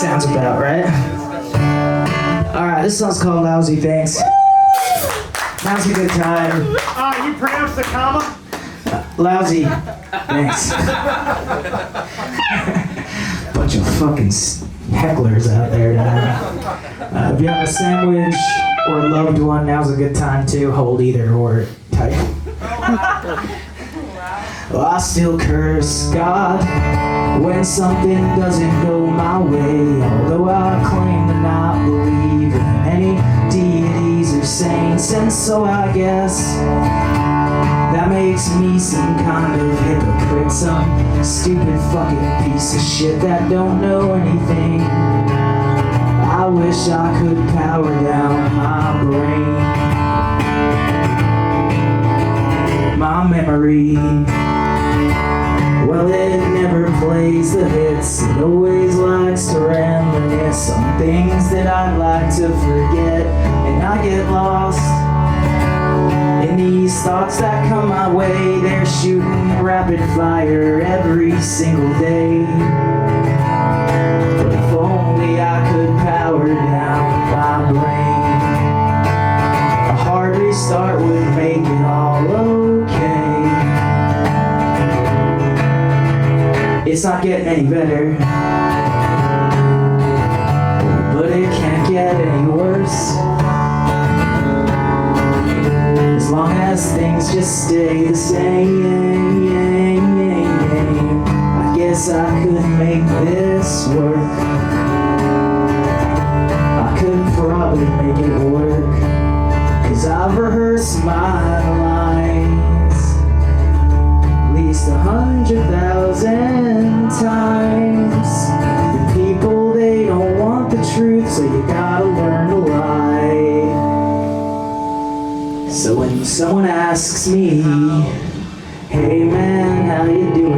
Sounds about right. Alright, this song's called Lousy, thanks. Now's a good time. You pronounce the comma? Lousy, thanks. Bunch of fucking hecklers out there tonight. If you have a sandwich or a loved one, now's a good time to hold either or tight. Well, I still curse God when something doesn't go my way, although I claim to not believe in any deities or saints, and so I guess that makes me some kind of hypocrite, some stupid fucking piece of shit that don't know anything. I wish I could power down my brain, my memory. Well, it never plays the hits, it always likes to reminisce on things that I'd like to forget, and I get lost in these thoughts that come my way. They're shooting rapid fire every single day. But if only I could power down my brain, a hard restart would make it all okay. It's not getting any better, but it can't get any worse, as long as things just stay the same. I guess I could make this work. I could probably make it work, 'cause I've rehearsed my lines at least 100,000 times. The people, they don't want the truth, so you gotta learn to lie. So when someone asks me, hey man, how you doing?